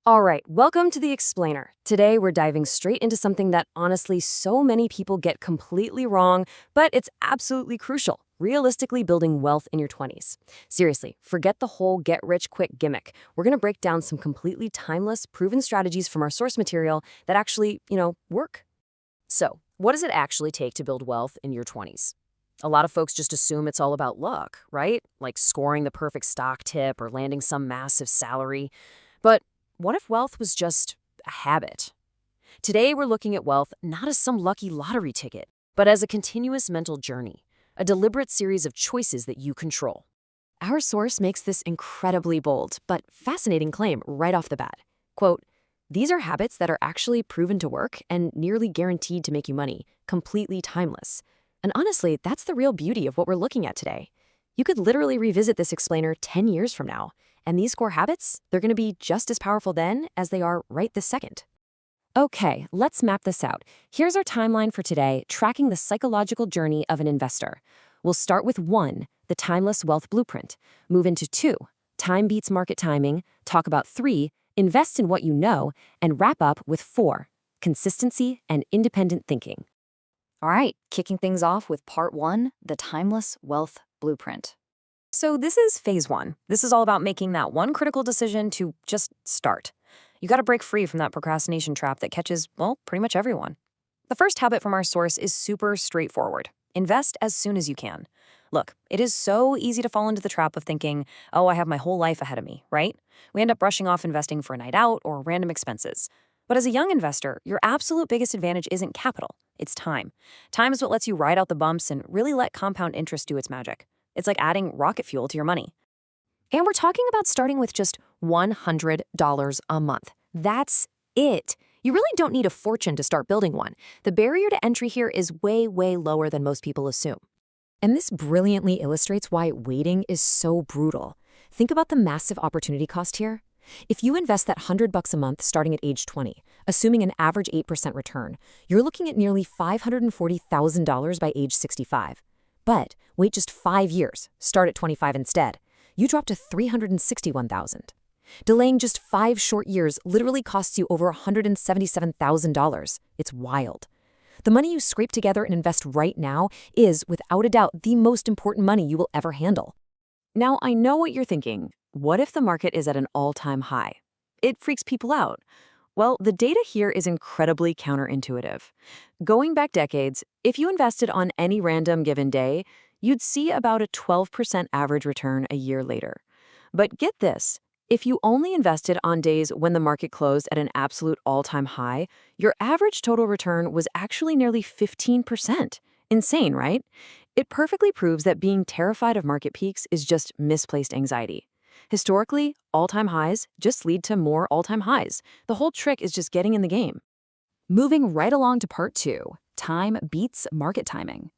All right, welcome to The Explainer. Today, we're diving straight into something that honestly so many people get completely wrong, but it's absolutely crucial: realistically building wealth in your 20s. Seriously, forget the whole get-rich-quick gimmick. We're going to break down some completely timeless, proven strategies from our source material that actually, work. So, what does it actually take to build wealth in your 20s? A lot of folks just assume it's all about luck, right? Like scoring the perfect stock tip or landing some massive salary. But what if wealth was just a habit? Today, we're looking at wealth not as some lucky lottery ticket, but as a continuous mental journey, a deliberate series of choices that you control. Our source makes this incredibly bold, but fascinating claim right off the bat. Quote, "These are habits that are actually proven to work and nearly guaranteed to make you money, completely timeless." And honestly, that's the real beauty of what we're looking at today. You could literally revisit this explainer 10 years from now, and these core habits, they're going to be just as powerful then as they are right this second. Okay, let's map this out. Here's our timeline for today, tracking the psychological journey of an investor. We'll start with 1, the timeless wealth blueprint. Move into 2, time beats market timing. Talk about 3, invest in what you know. And wrap up with 4, consistency and independent thinking. All right, kicking things off with part 1, the timeless wealth blueprint. So this is phase 1. This is all about making that one critical decision to just start. You got to break free from that procrastination trap that catches, well, pretty much everyone. The first habit from our source is super straightforward. Invest as soon as you can. Look, it is so easy to fall into the trap of thinking, oh, I have my whole life ahead of me, right? We end up brushing off investing for a night out or random expenses. But as a young investor, your absolute biggest advantage isn't capital, it's time. Time is what lets you ride out the bumps and really let compound interest do its magic. It's like adding rocket fuel to your money. And we're talking about starting with just $100 a month. That's it. You really don't need a fortune to start building one. The barrier to entry here is way, way lower than most people assume. And this brilliantly illustrates why waiting is so brutal. Think about the massive opportunity cost here. If you invest that $100 a month starting at age 20, assuming an average 8% return, you're looking at nearly $540,000 by age 65. But wait just 5 years, start at 25 instead. You drop to $361,000. Delaying just 5 short years literally costs you over $177,000. It's wild. The money you scrape together and invest right now is, without a doubt, the most important money you will ever handle. Now, I know what you're thinking. What if the market is at an all-time high? It freaks people out. Well, the data here is incredibly counterintuitive. Going back decades, if you invested on any random given day, you'd see about a 12% average return a year later. But get this, if you only invested on days when the market closed at an absolute all-time high, your average total return was actually nearly 15%. Insane, right? It perfectly proves that being terrified of market peaks is just misplaced anxiety. Historically, all-time highs just lead to more all-time highs. The whole trick is just getting in the game. Moving right along to part 2, time beats market timing.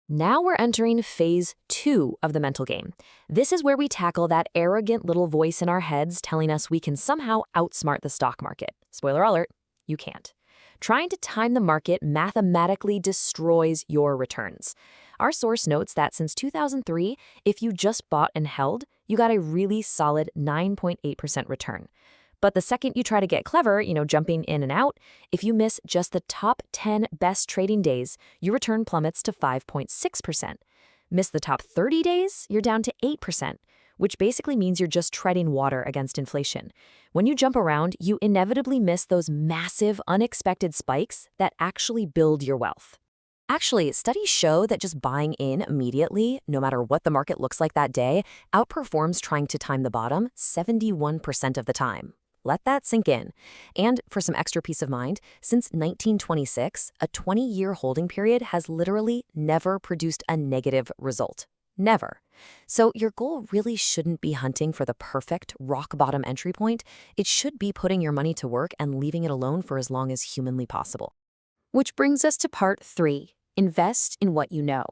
Now we're entering phase 2 of the mental game. This is where we tackle that arrogant little voice in our heads telling us we can somehow outsmart the stock market. Spoiler alert, you can't. Trying to time the market mathematically destroys your returns. Our source notes that since 2003, if you just bought and held, you got a really solid 9.8% return. But the second you try to get clever, jumping in and out, if you miss just the top 10 best trading days, your return plummets to 5.6%. Miss the top 30 days, you're down to 8%, which basically means you're just treading water against inflation. When you jump around, you inevitably miss those massive, unexpected spikes that actually build your wealth. Actually, studies show that just buying in immediately, no matter what the market looks like that day, outperforms trying to time the bottom 71% of the time. Let that sink in. And for some extra peace of mind, since 1926, a 20-year holding period has literally never produced a negative result. Never. So your goal really shouldn't be hunting for the perfect rock-bottom entry point. It should be putting your money to work and leaving it alone for as long as humanly possible. Which brings us to part 3, invest in what you know.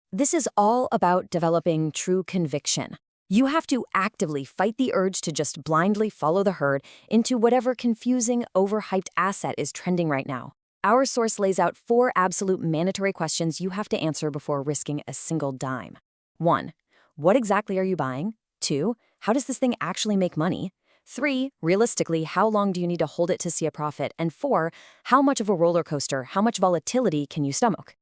This is all about developing true conviction. You have to actively fight the urge to just blindly follow the herd into whatever confusing, overhyped asset is trending right now. Our source lays out 4 absolute mandatory questions you have to answer before risking a single dime. 1. What exactly are you buying? 2. How does this thing actually make money? 3, realistically, how long do you need to hold it to see a profit? And 4, how much of a roller coaster, how much volatility can you stomach?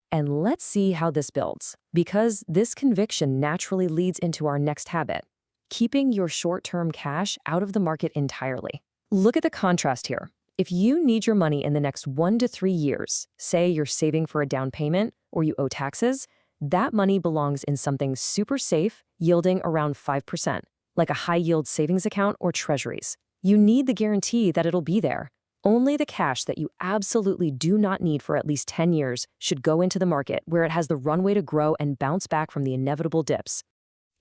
And let's see how this builds, because this conviction naturally leads into our next habit, keeping your short-term cash out of the market entirely. Look at the contrast here. If you need your money in the next 1 to 3 years, say you're saving for a down payment or you owe taxes, that money belongs in something super safe, yielding around 5%, like a high-yield savings account or treasuries. You need the guarantee that it'll be there. Only the cash that you absolutely do not need for at least 10 years should go into the market where it has the runway to grow and bounce back from the inevitable dips.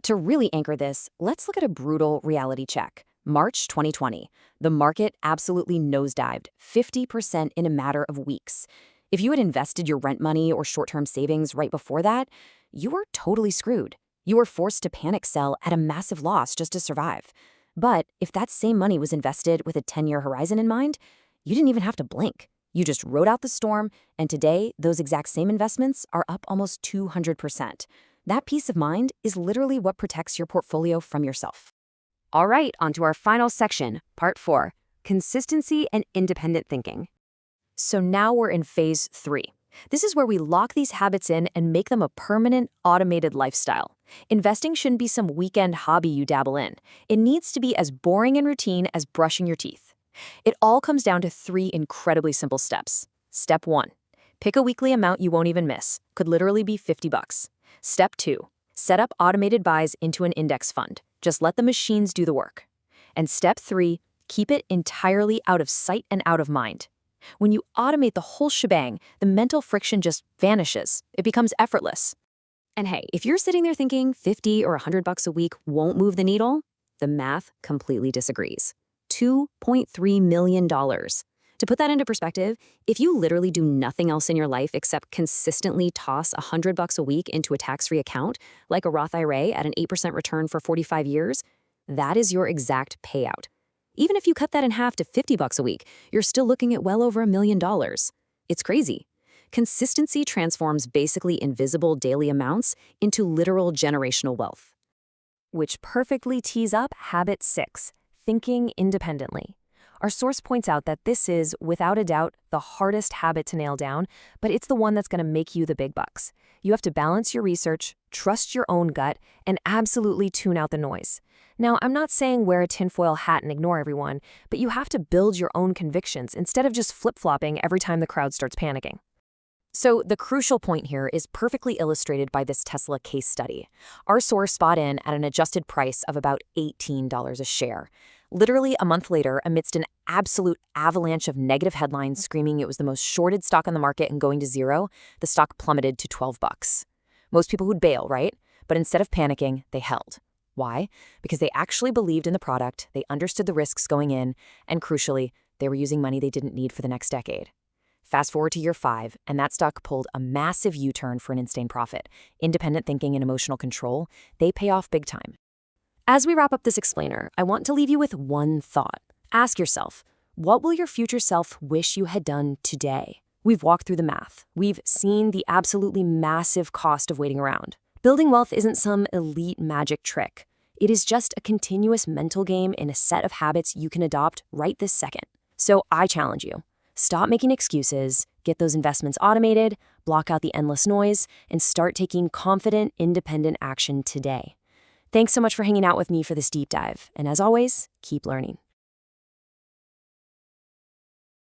To really anchor this, let's look at a brutal reality check. March 2020, the market absolutely nosedived, 50% in a matter of weeks. If you had invested your rent money or short-term savings right before that, you were totally screwed. You were forced to panic sell at a massive loss just to survive. But if that same money was invested with a 10-year horizon in mind, you didn't even have to blink. You just rode out the storm, and today, those exact same investments are up almost 200%. That peace of mind is literally what protects your portfolio from yourself. All right, on to our final section, part 4, consistency and independent thinking. So now we're in phase 3. This is where we lock these habits in and make them a permanent, automated lifestyle. Investing shouldn't be some weekend hobby you dabble in. It needs to be as boring and routine as brushing your teeth. It all comes down to 3 incredibly simple steps. Step 1, pick a weekly amount you won't even miss. Could literally be $50. Step 2, set up automated buys into an index fund. Just let the machines do the work. And step 3, keep it entirely out of sight and out of mind. When you automate the whole shebang, the mental friction just vanishes. It becomes effortless. And hey, if you're sitting there thinking $50 or $100 a week won't move the needle, the math completely disagrees. $2.3 million. To put that into perspective, if you literally do nothing else in your life except consistently toss $100 a week into a tax-free account, like a Roth IRA at an 8% return for 45 years, that is your exact payout. Even if you cut that in half to $50 a week, you're still looking at well over $1 million. It's crazy. Consistency transforms basically invisible daily amounts into literal generational wealth. Which perfectly tees up habit 6, thinking independently. Our source points out that this is, without a doubt, the hardest habit to nail down, but it's the one that's going to make you the big bucks. You have to balance your research, trust your own gut, and absolutely tune out the noise. Now, I'm not saying wear a tinfoil hat and ignore everyone, but you have to build your own convictions instead of just flip-flopping every time the crowd starts panicking. So the crucial point here is perfectly illustrated by this Tesla case study. Our source bought in at an adjusted price of about $18 a share. Literally a month later, amidst an absolute avalanche of negative headlines screaming it was the most shorted stock on the market and going to zero, the stock plummeted to $12. Most people would bail, right? But instead of panicking, they held. Why? Because they actually believed in the product, they understood the risks going in, and crucially, they were using money they didn't need for the next decade. Fast forward to year 5, and that stock pulled a massive U-turn for an insane profit. Independent thinking and emotional control, they pay off big time. As we wrap up this explainer, I want to leave you with one thought. Ask yourself, what will your future self wish you had done today? We've walked through the math. We've seen the absolutely massive cost of waiting around. Building wealth isn't some elite magic trick. It is just a continuous mental game in a set of habits you can adopt right this second. So I challenge you. Stop making excuses, get those investments automated, block out the endless noise, and start taking confident, independent action today. Thanks so much for hanging out with me for this deep dive. And as always, keep learning.